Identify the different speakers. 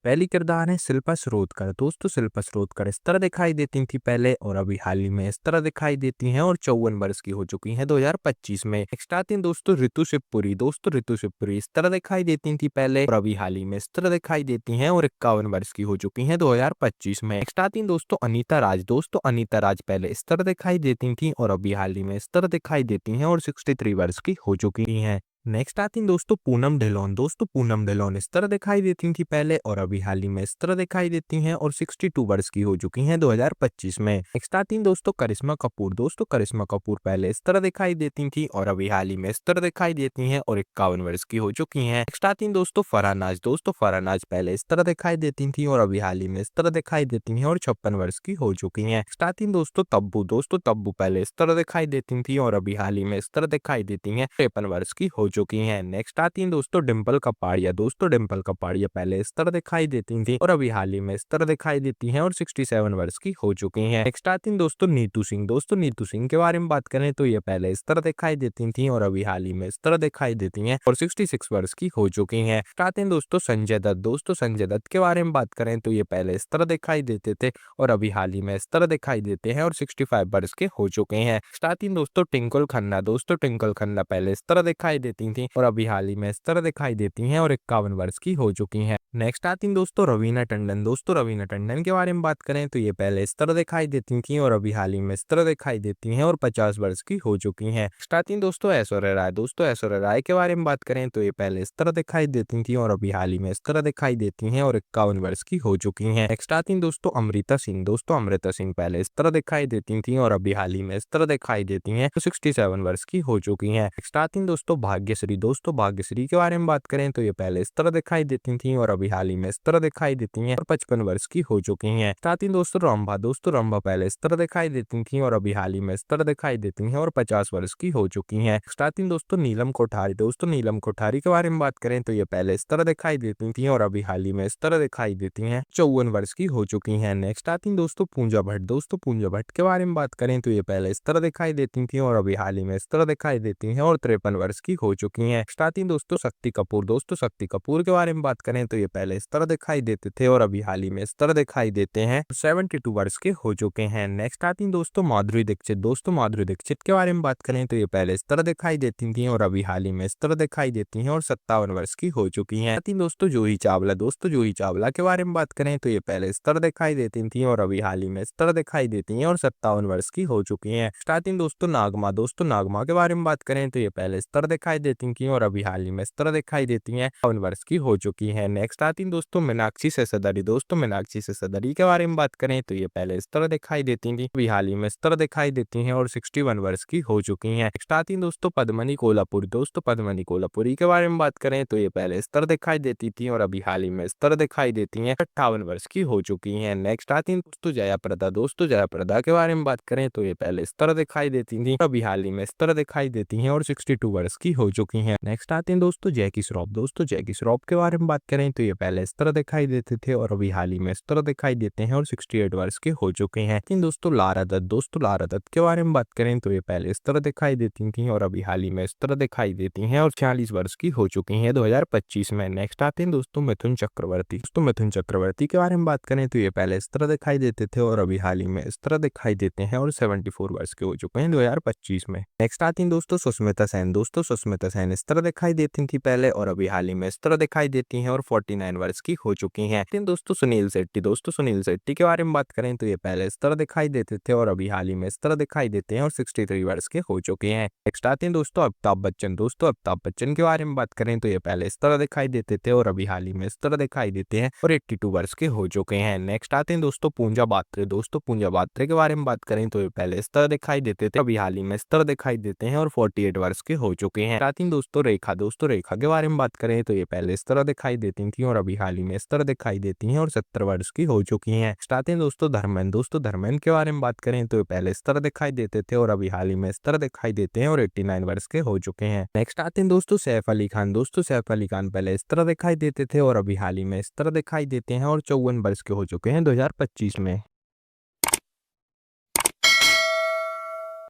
Speaker 1: पहली किरदार है शिल्पा शिरोडकर। दोस्तों शिल्पा शिरोडकर इस तरह दिखाई देती थी पहले और अभी हाल ही में इस तरह दिखाई देती हैं और 54 वर्ष की हो चुकी हैं 2025 में। नेक्स्ट आती हैं दोस्तों ऋतु शिवपुरी। दोस्तों ऋतु शिवपुरी इस तरह दिखाई देती थी पहले और अभी हाल ही में इस तरह दिखाई देती हैं और 51 वर्ष की हो चुकी हैं 2025 में। नेक्स्ट आती हैं दोस्तों अनीता राज। दोस्तों अनीता राज पहले इस तरह दिखाई देती थी और अभी हाल ही में इस तरह दिखाई देती हैं और 63 वर्ष की हो चुकी हैं। नेक्स्ट आती हैं दोस्तों पूनम ढिलोन। दोस्तों पूनम ढिलोन इस तरह दिखाई देती थी पहले और अभी हाल ही में इस तरह दिखाई देती हैं और 62 वर्ष की हो चुकी हैं 2025 में। नेक्स्ट आती हैं दोस्तों करिश्मा कपूर। दोस्तों करिश्मा कपूर पहले इस तरह दिखाई देती थी और अभी हाल ही में इस तरह दिखाई देती हैं और 51 वर्ष की हो चुकी हैं। नेक्स्ट आती हैं दोस्तों फरहान नाज। दोस्तों फरहान नाज पहले इस तरह दिखाई देती थी और अभी हाल ही में इस तरह दिखाई देती हैं और 56 वर्ष की हो चुकी हैं। नेक्स्ट आती हैं दोस्तों तब्बू। दोस्तों तब्बू पहले इस तरह दिखाई देती थी और अभी हाल ही में इस तरह दिखाई देती हैं 53 वर्ष की हो चुकी हैं। नेक्स्ट आती हैं दोस्तों डिम्पल कपाड़िया। दोस्तों डिम्पल कपाड़िया पहले इस तरह दिखाई देती थी और अभी हाल ही में इस तरह दिखाई देती हैं और 67 वर्ष की हो चुकी हैं। नेक्स्ट आती हैं दोस्तों नीतू सिंह। दोस्तों नीतू सिंह के बारे में बात करें तो ये पहले इस तरह दिखाई देती थी और अभी हाल ही में इस तरह दिखाई देती हैं और 66 वर्ष की हो चुकी हैं। नेक्स्ट आते हैं दोस्तों संजय दत्त। दोस्तों संजय दत्त के बारे में बात करें तो ये पहले इस तरह दिखाई देते थे और अभी हाल ही में इस तरह दिखाई देते हैं और 65 वर्ष के हो चुके हैं। नेक्स्ट आती हैं दोस्तों टिंकल खन्ना। दोस्तों टिंकल खन्ना पहले इस तरह दिखाई देती थी और अभी हाल ही में इस तरह दिखाई देती हैं और 51 वर्ष की हो चुकी हैं। नेक्स्ट आती हैं दोस्तों रवीना टंडन। दोस्तों रवीना टंडन के बारे में बात करें तो ये पहले इस तरह दिखाई देती थी और अभी हाल ही में इस तरह दिखाई देती हैं और 50 वर्ष की हो चुकी हैं। नेक्स्ट आती हैं दोस्तों ऐश्वर्या राय। दोस्तों ऐश्वर्या राय के बारे में बात करें तो ये पहले इस तरह दिखाई देती थी और अभी हाल ही में इस तरह दिखाई देती हैं और 51 वर्ष की हो चुकी हैं। नेक्स्ट आती हैं दोस्तों अमृता सिंह। दोस्तों अमृता सिंह पहले इस तरह दिखाई देती थी और अभी हाल ही में इस तरह दिखाई देती हैं तो 67 वर्ष की हो चुकी हैं। नेक्स्ट आती हैं दोस्तों भाग्यश्री। दोस्तों भाग्यश्री के बारे में बात करें तो ये पहले इस तरह दिखाई देती थी और अभी हाल ही में इस तरह दिखाई देती हैं और 55 वर्ष की हो चुकी हैं। आती हैं दोस्तों रंभा। दोस्तों रंभा पहले इस तरह दिखाई देती थी और अभी हाल ही में इस तरह दिखाई देती हैं और 50 वर्ष की हो चुकी हैं। आती हैं दोस्तों नीलम कोठारी। दोस्तों नीलम कोठारी के बारे में बात करें तो ये पहले इस तरह दिखाई देती थी और अभी हाल ही में इस तरह दिखाई देती हैं 54 वर्ष की हो चुकी हैं। नेक्स्ट आती हैं दोस्तों पूंजा भट्ट। दोस्तों पूंजा भट्ट के बारे में बात करें तो ये पहले इस तरह दिखाई देती थी और अभी हाल ही में इस तरह दिखाई देती हैं और 53 वर्ष की हो चुकी हैं। आती हैं दोस्तों शक्ति कपूर। दोस्तों शक्ति कपूर के बारे में बात करें तो ये पहले इस तरह दिखाई देते थे और अभी हाल ही में इस तरह दिखाई देते हैं 72 वर्ष के हो चुके हैं। नेक्स्ट आती हैं दोस्तों माधुरी दीक्षित। दोस्तों माधुरी दीक्षित के बारे में बात करें तो ये पहले इस तरह दिखाई देती थी और अभी हाल ही में इस तरह दिखाई देती हैं और 57 वर्ष की हो चुकी हैं। आती हैं दोस्तों जूही चावला। दोस्तों जूही चावला के बारे में बात करें तो ये पहले इस तरह दिखाई देती थी और अभी हाल ही में इस तरह दिखाई देती हैं और 57 वर्ष की हो चुकी हैं। आती हैं दोस्तों नागमा। दोस्तों नागमा के बारे में बात करें तो ये पहले इस तरह दिखाई देती थी और अभी हाल ही में इस तरह दिखाई देती हैं 52 वर्ष की हो चुकी हैं। नेक्स्ट आती हैं दोस्तों मीनाक्षी सेसदरी। दोस्तों मीनाक्षी सेसदरी के बारे में बात करें तो ये पहले इस तरह दिखाई देती थी अभी हाल ही में इस तरह दिखाई देती हैं और 61 वर्ष की हो चुकी हैं। नेक्स्ट आती हैं दोस्तों पद्मनी कोल्हापुरी। दोस्तों पद्मनी कोल्हापुरी के बारे में बात करें तो ये पहले इस तरह दिखाई देती थी और अभी हाल ही में इस तरह दिखाई देती हैं 58 वर्ष की हो चुकी हैं। नेक्स्ट आती हैं दोस्तों जया प्रदा। दोस्तों जया प्रदा के बारे में बात करें तो ये पहले इस तरह दिखाई देती थी अभी हाल ही में इस तरह दिखाई देती हैं और 62 वर्ष की हो चुकी हैं। नेक्स्ट आते हैं दोस्तों जैकी श्रॉफ। दोस्तों जैकी श्रॉफ के बारे में बात करें तो ये पहले इस तरह दिखाई देते थे और अभी हाल ही में इस तरह दिखाई देते हैं और 68 वर्ष के हो चुके हैं। लेकिन दोस्तों लारा दत्त। दोस्तों लारा दत्त के बारे में बात करें तो ये पहले इस तरह दिखाई देती थी और अभी हाल ही में इस तरह दिखाई देती हैं और 46 वर्ष की हो चुकी हैं 2025 में। नेक्स्ट आते हैं दोस्तों मिथुन चक्रवर्ती। दोस्तों मिथुन चक्रवर्ती के बारे में बात करें तो ये पहले इस तरह दिखाई देते थे और अभी हाल ही में इस तरह दिखाई देते हैं और 74 वर्ष के हो चुके हैं 2025 में। नेक्स्ट आती हैं दोस्तों सुष्मिता सेन। दोस्तों सुष्मिता सेन इस तरह दिखाई देती थी पहले और अभी हाल ही में इस तरह दिखाई देती हैं और 49 वर्ष की हो चुकी हैं। लेकिन दोस्तों सुनील शेट्टी। दोस्तों सुनील शेट्टी के बारे में बात करें तो ये पहले इस तरह दिखाई देते थे और अभी हाल ही में इस तरह दिखाई देते हैं और 63 वर्ष के हो चुके हैं। नेक्स्ट आते हैं दोस्तों अमिताभ बच्चन। दोस्तों अमिताभ बच्चन के बारे में बात करें तो ये पहले इस तरह दिखाई देते थे और अभी हाल ही में इस तरह दिखाई देते हैं और 82 वर्ष के हो चुके हैं। नेक्स्ट आते हैं दोस्तों पूंजा बात्रे। दोस्तों पूंजा बात्रे के बारे में बात करें तो ये पहले इस तरह दिखाई देते थे अभी हाल ही में इस तरह दिखाई देते हैं और 48 वर्ष के हो चुके हैं। आती हैं दोस्तों रेखा। दोस्तों रेखा के बारे में बात करें तो ये पहले इस तरह दिखाई देती थी और अभी हाल ही में इस तरह दिखाई देती हैं और 70 वर्ष की हो चुकी हैं। आते हैं दोस्तों धर्मेंद्र। दोस्तों धर्मेंद्र के बारे में बात करें तो ये पहले इस तरह दिखाई देते थे और अभी हाल ही में इस तरह दिखाई देते हैं और 89 वर्ष के हो चुके हैं। नेक्स्ट आते हैं दोस्तों सैफ अली खान। दोस्तों सैफ अली खान पहले इस तरह दिखाई देते थे और अभी हाल ही में इस तरह दिखाई देते हैं और 54 वर्ष के हो चुके हैं 2025 में।